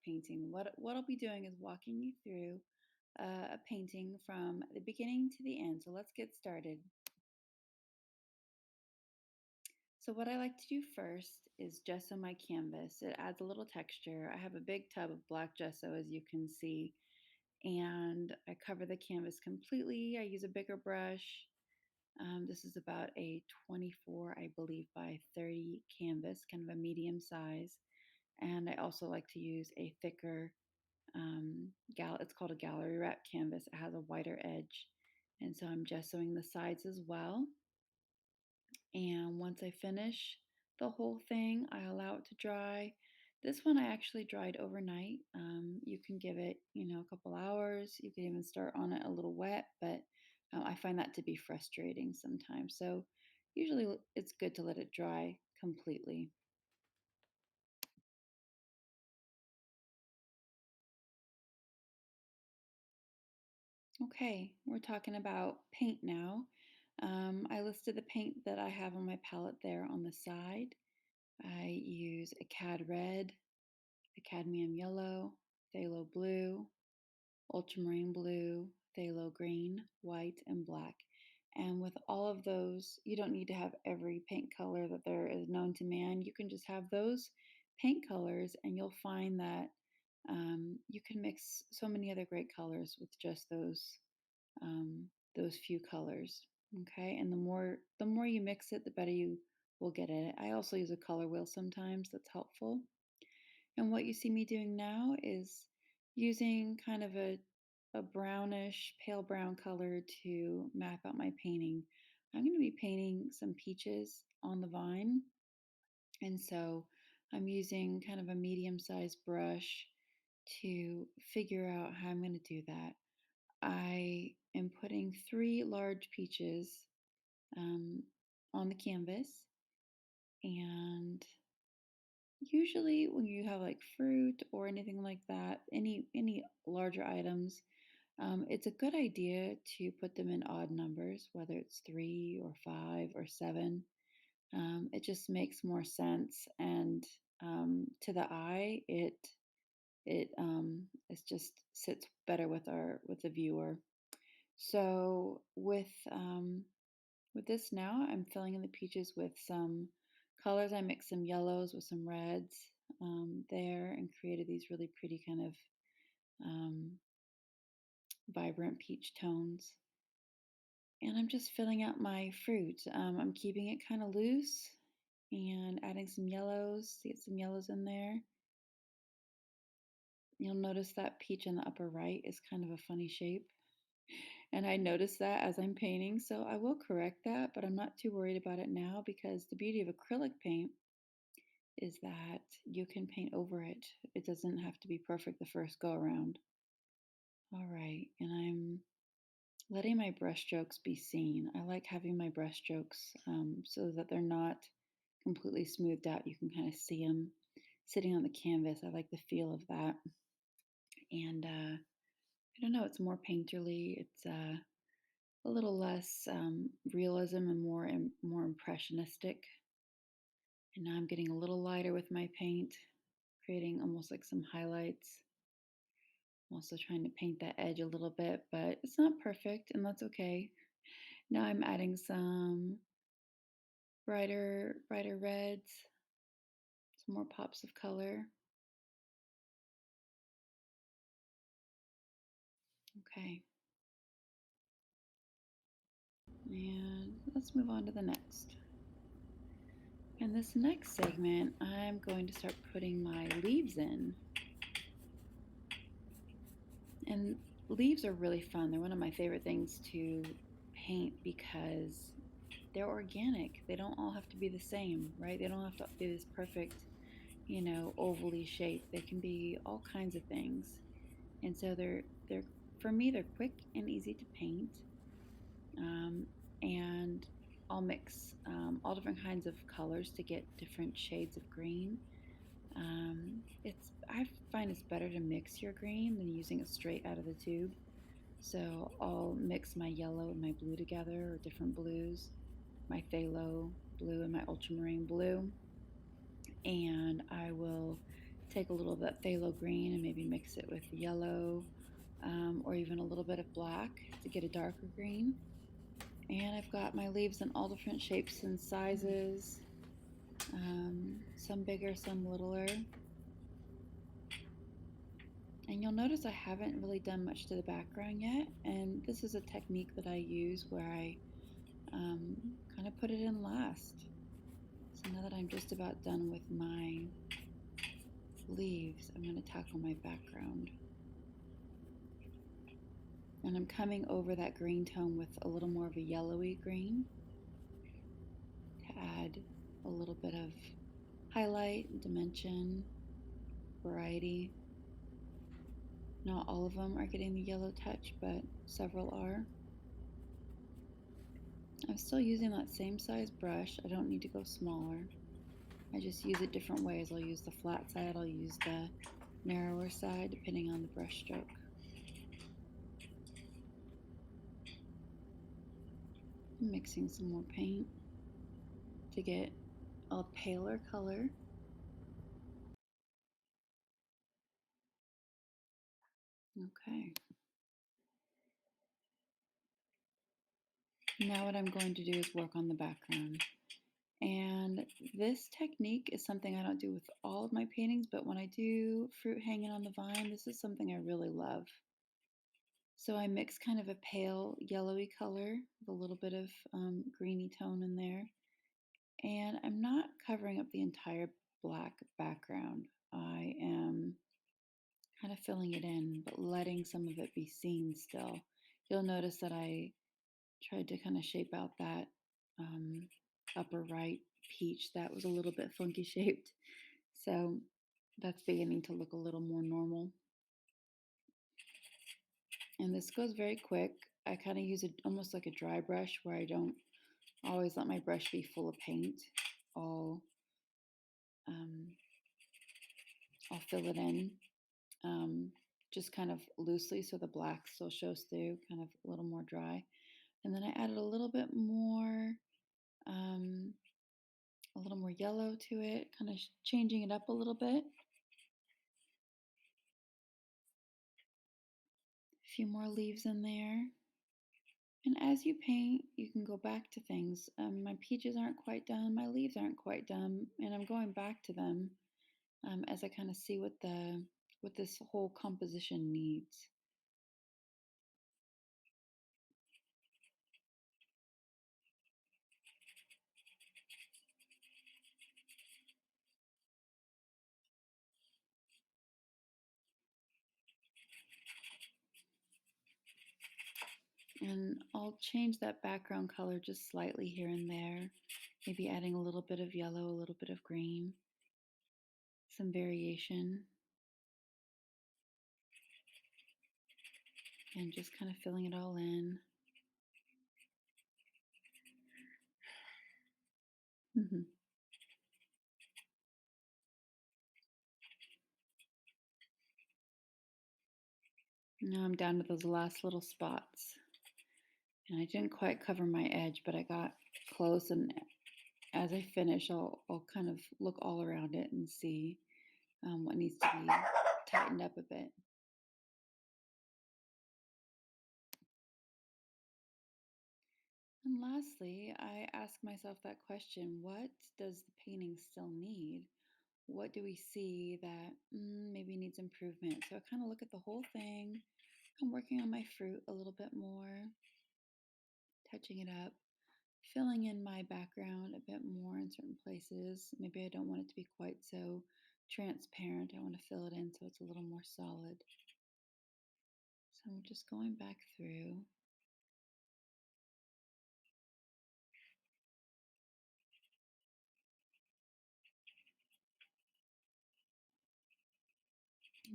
painting. What I'll be doing is walking you through a painting from the beginning to the end. So let's get started. So what I like to do first is gesso my canvas. It adds a little texture. I have a big tub of black gesso, as you can see, and I cover the canvas completely. I use a bigger brush. This is about a 24, I believe, by 30 canvas, kind of a medium size. And I also like to use a thicker it's called a gallery wrap canvas. It has a wider edge. And so I'm gessoing the sides as well. And once I finish the whole thing, I allow it to dry. This one I actually dried overnight. You can give it, a couple hours. You can even start on it a little wet, but I find that to be frustrating sometimes. So usually it's good to let it dry completely. Okay, we're talking about paint now. I listed the paint that I have on my palette there on the side. I use a cad red, a cadmium yellow, phthalo blue, ultramarine blue, phthalo green, white, and black. And with all of those, you don't need to have every paint color that there is known to man. You can just have those paint colors, and you'll find that you can mix so many other great colors with just those few colors. Okay, and the more you mix it, the better you will get at it. I also use a color wheel sometimes that's helpful. And what you see me doing now is using kind of a brownish, pale brown color to map out my painting. I'm going to be painting some peaches on the vine. And so I'm using kind of a medium sized brush to figure out how I'm going to do that. I am putting 3 large peaches um, on the canvas. And usually when you have like fruit or anything like that, any larger items, it's a good idea to put them in odd numbers, whether it's 3 or 5 or 7. It just makes more sense, and to the eye, it just sits better with the viewer. So with this now, I'm filling in the peaches with some colors. I mixed some yellows with some reds there and created these really pretty kind of um, vibrant peach tones. And I'm just filling out my fruit. I'm keeping it kind of loose and adding some yellows to get some yellows in there. You'll notice that peach in the upper right is kind of a funny shape. And I noticed that as I'm painting, so I will correct that, but I'm not too worried about it now because the beauty of acrylic paint is that you can paint over it. It doesn't have to be perfect the first go around. All right, and I'm letting my brush strokes be seen. I like having my brush strokes so that they're not completely smoothed out. You can kind of see them sitting on the canvas. I like the feel of that. And I don't know, it's more painterly. It's a little less realism and more impressionistic. And now I'm getting a little lighter with my paint, creating almost like some highlights. I'm also trying to paint that edge a little bit, but it's not perfect, and that's okay. Now I'm adding some brighter reds, some more pops of color. Okay, and let's move on to the next. In this next segment, I'm going to start putting my leaves in. And leaves are really fun. They're one of my favorite things to paint because they're organic. They don't all have to be the same, right? They don't have to be this perfect, ovally shaped. They can be all kinds of things. And so they're for me they're quick and easy to paint. And I'll mix all different kinds of colors to get different shades of green. I find it's better to mix your green than using it straight out of the tube. So I'll mix my yellow and my blue together, or different blues, my phthalo blue and my ultramarine blue, and I will take a little of that phthalo green and maybe mix it with yellow, or even a little bit of black to get a darker green. And I've got my leaves in all different shapes and sizes, some bigger, some littler. And you'll notice I haven't really done much to the background yet. And this is a technique that I use where I kind of put it in last. So now that I'm just about done with my leaves, I'm going to tackle my background. And I'm coming over that green tone with a little more of a yellowy green to add a little bit of highlight, dimension, variety. Not all of them are getting the yellow touch, but several are. I'm still using that same size brush. I don't need to go smaller. I just use it different ways. I'll use the flat side, I'll use the narrower side, depending on the brush stroke. I'm mixing some more paint to get a paler color. Okay. Now what I'm going to do is work on the background. And this technique is something I don't do with all of my paintings, but when I do fruit hanging on the vine, this is something I really love. So I mix kind of a pale yellowy color with a little bit of greeny tone in there. And I'm not covering up the entire black background. I am kind of filling it in, but letting some of it be seen still. You'll notice that I tried to kind of shape out that um, upper right peach that was a little bit funky shaped. So that's beginning to look a little more normal. And this goes very quick. I kind of use it almost like a dry brush where I don't always let my brush be full of paint. I'll, um, I'll fill it in just kind of loosely so the black still shows through, kind of a little more dry. And then I added um, a little more yellow to it, kind of changing it up a little bit. A few more leaves in there. And as you paint, you can go back to things. My peaches aren't quite done, my leaves aren't quite done, and I'm going back to them as I kind of see what this whole composition needs. And I'll change that background color just slightly here and there, maybe adding a little bit of yellow, a little bit of green, some variation, and just kind of filling it all in. Mhm. Now I'm down to those last little spots. And I didn't quite cover my edge, but I got close. And as I finish, I'll kind of look all around it and see what needs to be tightened up a bit. And lastly, I ask myself that question: what does the painting still need? What do we see that maybe needs improvement? So I kind of look at the whole thing. I'm working on my fruit a little bit more, touching it up, filling in my background a bit more in certain places. Maybe I don't want it to be quite so transparent. I want to fill it in so it's a little more solid. So I'm just going back through.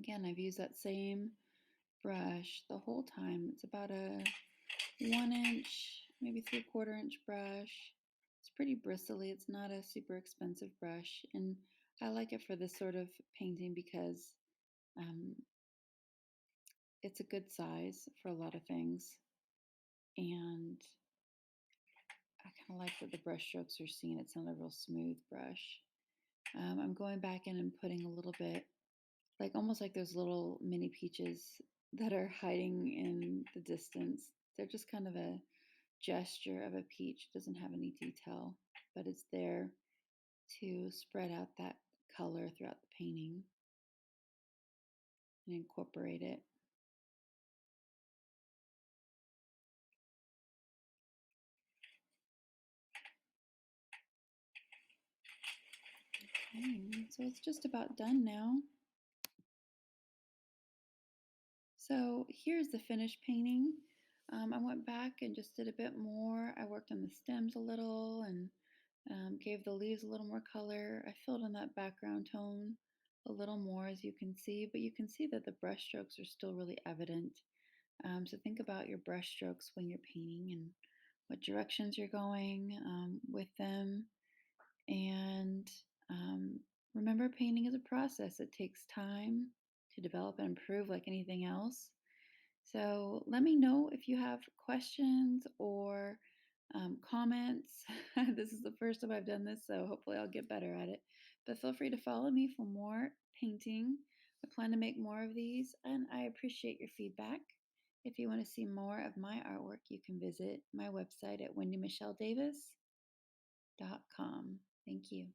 Again, I've used that same brush the whole time. It's about a 1 inch, maybe 3/4 inch brush. It's pretty bristly. It's not a super expensive brush. And I like it for this sort of painting because um, it's a good size for a lot of things. And I kind of like that the brush strokes are seen. It's not a real smooth brush. I'm going back in and putting a little bit like almost like those little mini peaches that are hiding in the distance. They're just kind of a gesture of a peach. It doesn't have any detail, but it's there to spread out that color throughout the painting and incorporate it. Okay, so it's just about done now. So here's the finished painting. I went back and just did a bit more. I worked on the stems a little and gave the leaves a little more color. I filled in that background tone a little more, as you can see, but you can see that the brush strokes are still really evident. So think about your brush strokes when you're painting and what directions you're going with them. And remember, painting is a process. It takes time to develop and improve like anything else. So let me know if you have questions or comments. This is the first time I've done this, so hopefully I'll get better at it. But feel free to follow me for more painting. I plan to make more of these, and I appreciate your feedback. If you want to see more of my artwork, you can visit my website at wendymichelledavis.com. Thank you.